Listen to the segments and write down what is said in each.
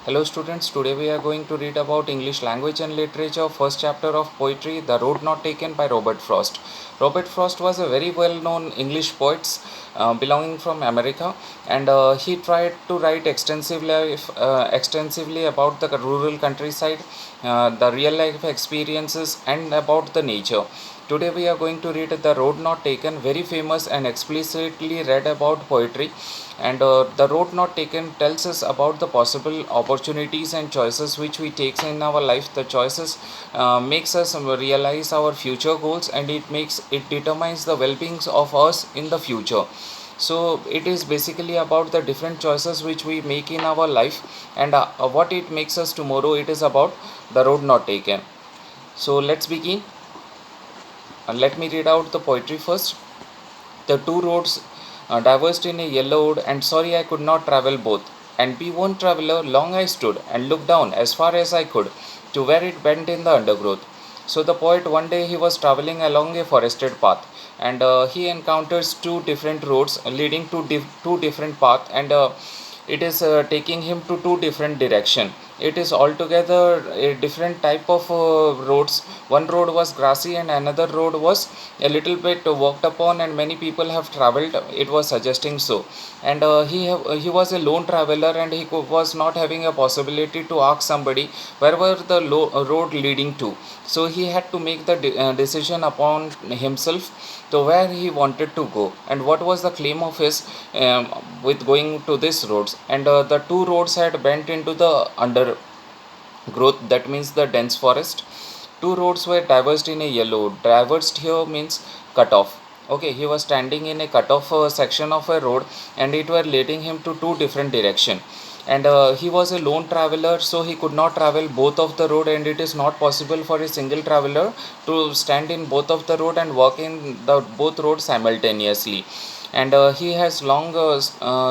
Hello students, today we are going to read about English language and literature, first chapter of poetry, The Road Not Taken by Robert Frost. Robert Frost was a very well-known English poet belonging from America, and he tried to write extensively about the rural countryside, the real life experiences and about the nature. Today we are going to read The Road Not Taken, very famous and explicitly read about poetry. And The Road Not Taken tells us about the possible opportunities and choices which we take in our life. The choices makes us realize our future goals, and it determines the well-being of us in the future. So it is basically about the different choices which we make in our life, and what it makes us tomorrow. It is about the road not taken. So let's begin. Let me read out the poetry first. The two roads diverged in a yellow wood, and sorry I could not travel both. And be one traveller, long I stood, and looked down as far as I could, to where it bent in the undergrowth. So the poet, one day he was travelling along a forested path, and he encounters two different roads leading to two different paths, and it is taking him to two different direction. It is altogether a different type of roads. One road was grassy and another road was a little bit walked upon, and many people have traveled, it was suggesting so. And he was a lone traveler, and was not having a possibility to ask somebody where were the road leading to. So he had to make the decision upon himself to where he wanted to go and what was the claim of his with going to this roads. And the two roads had bent into the undergrowth, that means the dense forest. Two roads were diverged in a yellow. Diverged here means cut off. Okay, he was standing in a cut off section of a road, and it were leading him to two different direction. And he was a lone traveler, so he could not travel both of the road, and it is not possible for a single traveler to stand in both of the road and walk in the both roads simultaneously. And he has long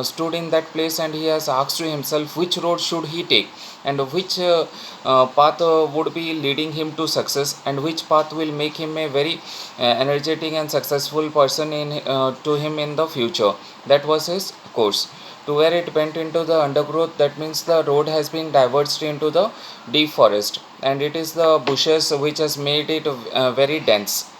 stood in that place, and he has asked to himself which road should he take, and which path would be leading him to success, and which path will make him a very energetic and successful person to him in the future. That was his course. To where it went into the undergrowth, that means the road has been diverged into the deep forest, and it is the bushes which has made it very dense.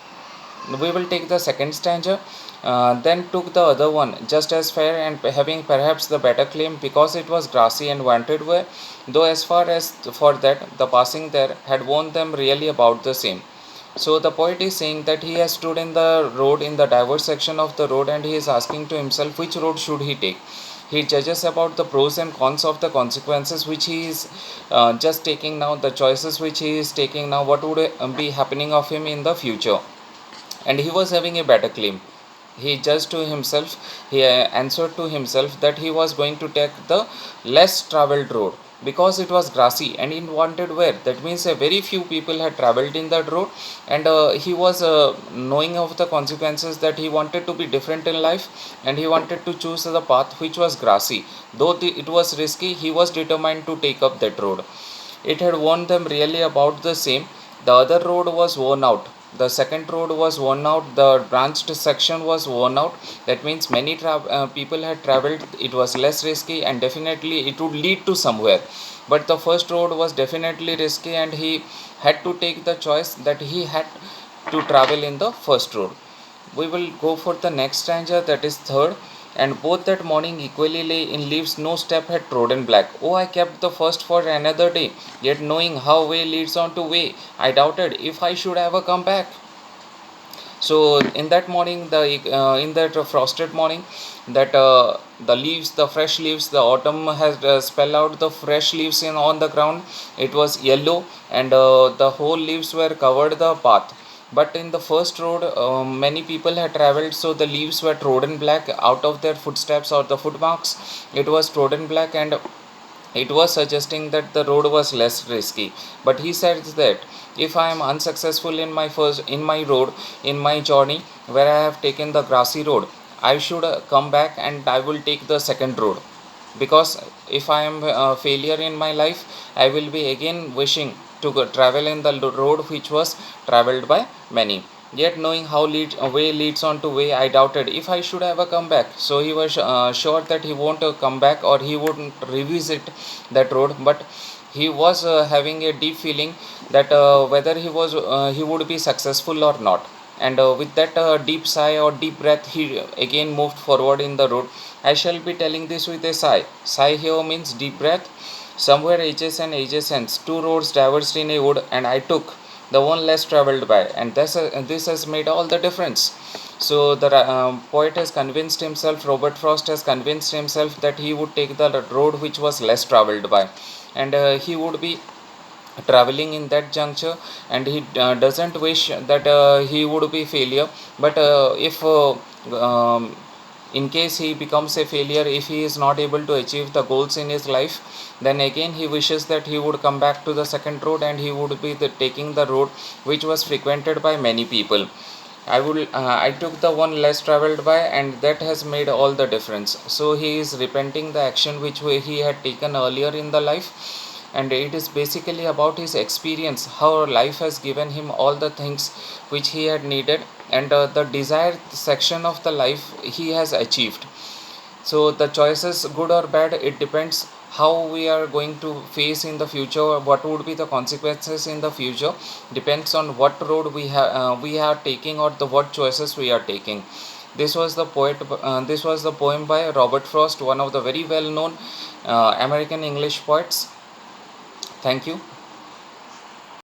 We will take the second stanza. Then took the other one, just as fair and having perhaps the better claim, because it was grassy and wanted way, though as far as for that the passing there had warned them really about the same. So the poet is saying that he has stood in the road, in the diverse section of the road, and he is asking to himself which road should he take. He judges about the pros and cons of the consequences which he is just taking now, the choices which he is taking now, what would be happening of him in the future. And he was having a better claim. He judged to himself, he answered to himself that he was going to take the less traveled road, because it was grassy and in wanted where, that means a very few people had traveled in that road. And he was knowing of the consequences, that he wanted to be different in life, and he wanted to choose the path which was grassy. Though it was risky, he was determined to take up that road. It had warned them really about the same. The other road was worn out. The second road was worn out. The branched section was worn out. That means many people had traveled. It was less risky, and definitely it would lead to somewhere. But the first road was definitely risky, and he had to take the choice that he had to travel in the first road. We will go for the next stanza, that is third. And both that morning equally lay in leaves, no step had trodden black. Oh, I kept the first for another day, yet knowing how way leads on to way, I doubted if I should ever come back. So in that morning, in that frosted morning, that the leaves, the fresh leaves, the autumn has spell out the fresh leaves in on the ground. It was yellow, and the whole leaves were covered the path. But in the first road, many people had traveled, so the leaves were trodden black out of their footsteps or the footmarks. It was trodden black, and it was suggesting that the road was less risky. But he said that if I am unsuccessful in my road, in my journey, where I have taken the grassy road, I should come back and I will take the second road. Because if I am a failure in my life, I will be again wishing to travel in the road which was traveled by many. Yet knowing how way leads on to way, I doubted if I should ever come back. So he was sure that he won't come back, or he wouldn't revisit that road. But he was having a deep feeling that whether he would be successful or not. And with that deep sigh or deep breath, he again moved forward in the road. I shall be telling this with a sigh. Sigh here means deep breath. Somewhere ages and ages hence, two roads diverged in a wood, and I took the one less traveled by, and this has made all the difference. So the poet has convinced himself, Robert Frost has convinced himself that he would take the road which was less traveled by, and he would be traveling in that juncture, and he doesn't wish that he would be failure. But if in case he becomes a failure, if he is not able to achieve the goals in his life, then again he wishes that he would come back to the second road, and he would be taking the road which was frequented by many people. I took the one less traveled by, and that has made all the difference. So he is repenting the action which he had taken earlier in the life, and it is basically about his experience, how life has given him all the things which he had needed, and the desired section of the life he has achieved. So the choices, good or bad, it depends how we are going to face in the future, what would be the consequences in the future, depends on what road we are taking, or the what choices we are taking. This was the poem by Robert Frost, one of the very well known American English poets. Thank you.